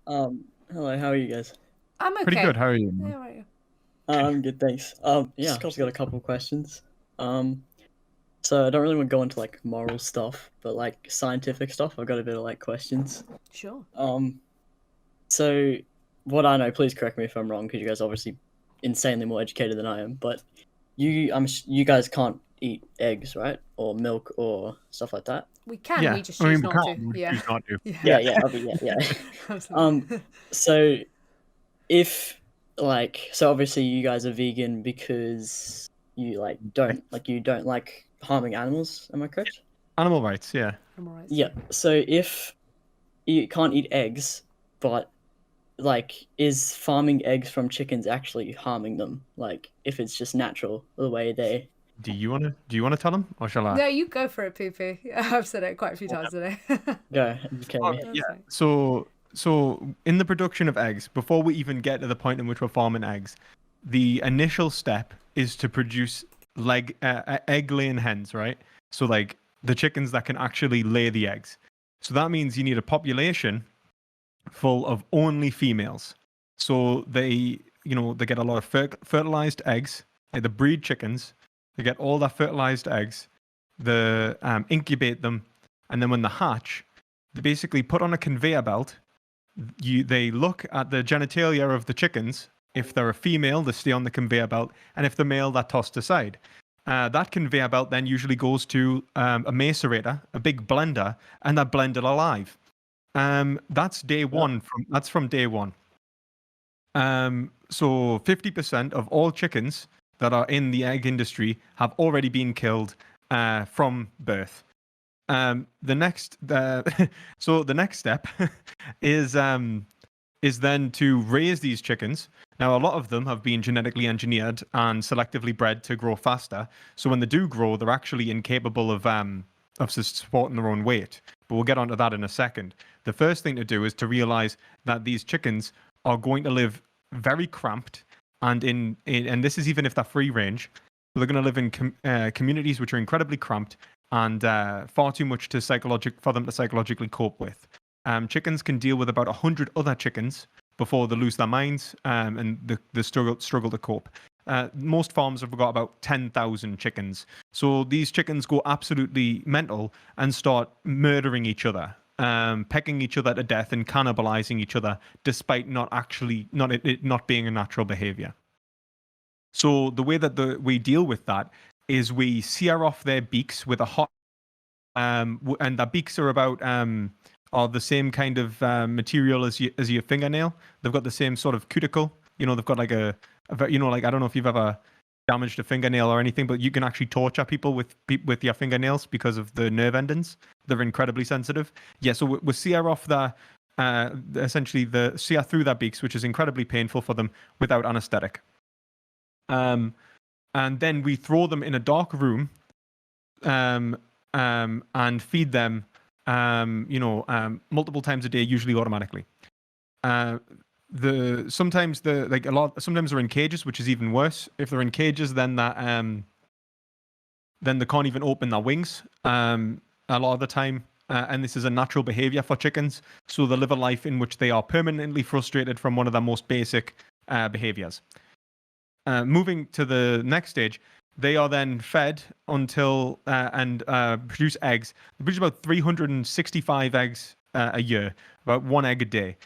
Hello, how are you guys? I'm Pretty good. okay. How are you, Yeah, man? how are you? I'm good, thanks. Yeah, just got a couple questions. Um, so I don't really want to go into like moral stuff, but like scientific stuff, I've got a bit of like questions. Sure. Um, so what I know, please correct me if I'm wrong, because you guys are obviously insanely more educated than I am. But you guys can't eat eggs, right? Or milk or stuff like that. We can, Yeah, we just I mean choose we not can't. to. We would Yeah. choose not to. Yeah. Yeah, Yeah. yeah, okay, yeah, yeah. Um, Absolutely. so if so obviously you guys are vegan because you don't like harming animals, am I correct? Animal rights. Yeah. I'm alright. Yeah. So if you can't eat eggs, but is farming eggs from chickens actually harming them? Like if it's just natural the way they Do you wanna tell them, or shall I? No, you go for it, Poo. I've said it quite a few times today. go? Okay, Oh, me. yeah. That's fine. So in the production of eggs, before we even get to the point in which we're farming eggs, the initial step is to produce egg-laying hens, right? So like the chickens that can actually lay the eggs. So that means you need a population full of only females. So they get a lot of fertilized eggs. Like the breed chickens, they get all their fertilized eggs. The incubate them, and then when they hatch, they basically put on a conveyor belt. They look at the genitalia of the chickens. If they're a female, they stay on the conveyor belt, and if they're male, they're tossed aside. That conveyor belt then usually goes to a macerator, a big blender, and they're blended alive. That's day Oh, one. That's from day one. So 50% of all chickens that are in the egg industry have already been killed from birth. The next, so the next step is then to raise these chickens. Now, a lot of them have been genetically engineered and selectively bred to grow faster. So when they do grow, they're actually incapable of supporting their own weight. But we'll get onto that in a second. The first thing to do is to realize that these chickens are going to live very cramped, and and this is even if they're free range. They're going to live in communities which are incredibly cramped and far too much for them to psychologically cope with. Chickens can deal with about 100 other chickens before they lose their minds and the struggle to cope. Most farms have got about 10,000 chickens. So these chickens go absolutely mental and start murdering each other, pecking each other to death and cannibalizing each other, despite it not being a natural behavior. So the way that we deal with that is we sear off their beaks with a hot, and their beaks are the same kind of material as your fingernail. They've got the same sort of cuticle. They've got like like I don't know if you've ever damaged a fingernail or anything, but you can actually torture people with your fingernails because of the nerve endings. They're incredibly sensitive. Yeah, so we sear off essentially the sear through their beaks, which is incredibly painful for them without anesthetic. And then we throw them in a dark room, and feed them, multiple times a day, usually automatically. Sometimes they're in cages, which is even worse. If they're in cages, then they can't even open their wings. A lot of the time. And this is a natural behavior for chickens. So they live a life in which they are permanently frustrated from one of their most basic behaviors. Moving to the next stage, they are then fed until and produce eggs. They produce about 365 eggs a year, about one egg a day.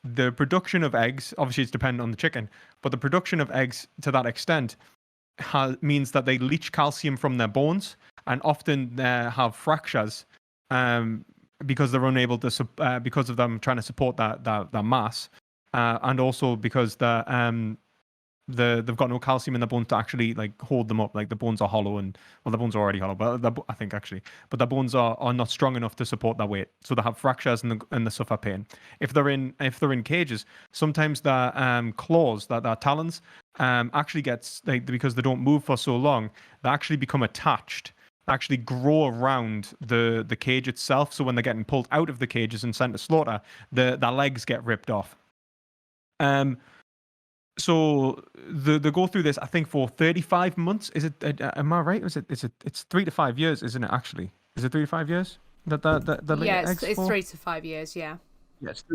The production of eggs, obviously, it's dependent on the chicken, but the production of eggs to that extent means that they leach calcium from their bones and often have fractures because they're unable to because of them trying to support that mass, and also because they've got no calcium in the bones to actually like hold them up. Like the bones are hollow, and well, the bones are already hollow, but I think actually, but the bones are not strong enough to support their weight, so they have fractures and they suffer pain. If they're in cages, sometimes their claws, their talons, actually gets like because they don't move for so long, they actually become attached. Actually grow around the cage itself. So when they're getting pulled out of the cages and sent to slaughter, their legs get ripped off. So they go through this, I think, for 35 months. Is it? Am I right? It's 3 to 5 years, isn't it? Actually, is it 3 to 5 years that the lay Yeah, eggs it's for? 3 to 5 years. Yeah. Yes.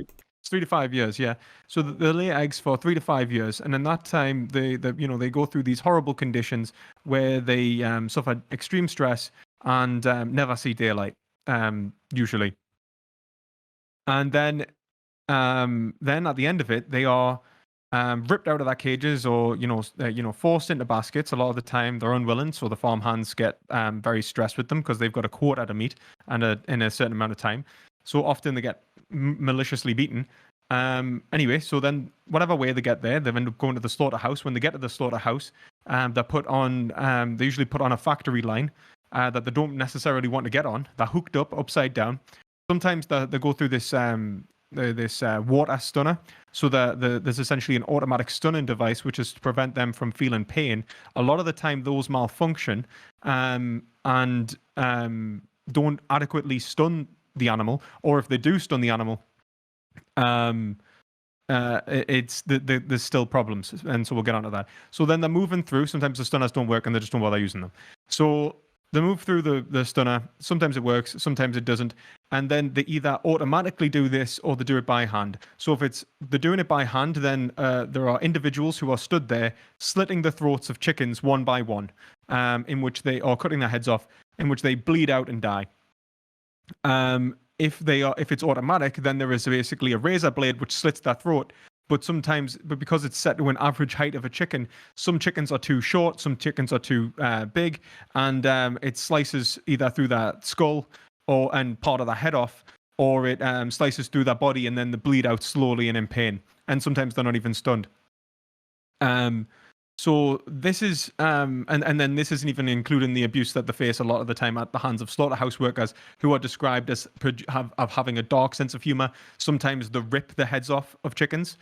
It's 3 to 5 years, yeah. So they lay eggs for 3 to 5 years, and in that time, they go through these horrible conditions where they suffer extreme stress and never see daylight, usually. And then at the end of it, they are ripped out of their cages, or forced into baskets. A lot of the time, they're unwilling, so the farm hands get very stressed with them because they've got a quota to meet and in a certain amount of time. So often they get maliciously beaten. Anyway, so then whatever way they get there, they end up going to the slaughterhouse. When they get to the slaughterhouse, they're put on. They usually put on a factory line that they don't necessarily want to get on. They're hooked up upside down. Sometimes they go through this water stunner. So there's essentially an automatic stunning device which is to prevent them from feeling pain. A lot of the time, those malfunction and don't adequately stun the animal, or if they do stun the animal, there's still problems, and so we'll get onto that. So then they're moving through. Sometimes the stunners don't work, and they just don't bother using them. So they move through the stunner. Sometimes it works, sometimes it doesn't, and then they either automatically do this or they do it by hand. So if they're doing it by hand, then there are individuals who are stood there slitting the throats of chickens one by one, in which they are cutting their heads off, in which they bleed out and die. If it's automatic, then there is basically a razor blade which slits their throat. But because it's set to an average height of a chicken, some chickens are too short, some chickens are too big, and it slices either through their skull and part of their head off, or it slices through their body, and then they bleed out slowly and in pain. And sometimes they're not even stunned. So this is, and then this isn't even including the abuse that they face a lot of the time at the hands of slaughterhouse workers, who are described as having a dark sense of humor. Sometimes they rip the heads off of chickens.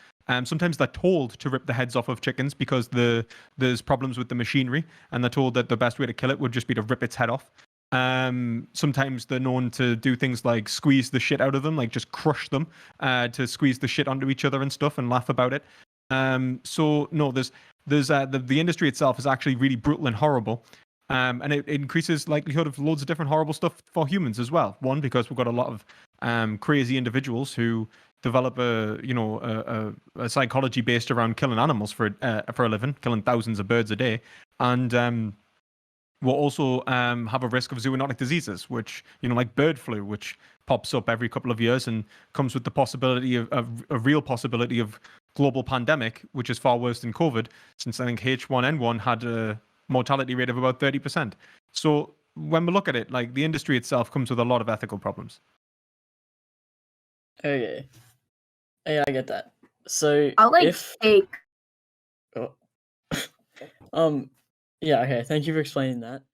Sometimes they're told to rip the heads off of chickens because there's problems with the machinery, and they're told that the best way to kill it would just be to rip its head off. Sometimes they're known to do things like squeeze the shit out of them, like just crush them, to squeeze the shit onto each other and stuff, and laugh about it. So no, there's the industry itself is actually really brutal and horrible, and it increases likelihood of loads of different horrible stuff for humans as well. One, because we've got a lot of crazy individuals who develop a psychology based around killing animals for a living, killing thousands of birds a day, and we'll also have a risk of zoonotic diseases, which like bird flu, which pops up every couple of years and comes with the possibility of a real possibility of global pandemic, which is far worse than COVID, since I think H1N1 had a mortality rate of about 30%. So when we look at it, like, the industry itself comes with a lot of ethical problems. Okay. Yeah, I get that. So I'll take. yeah, okay. Thank you for explaining that.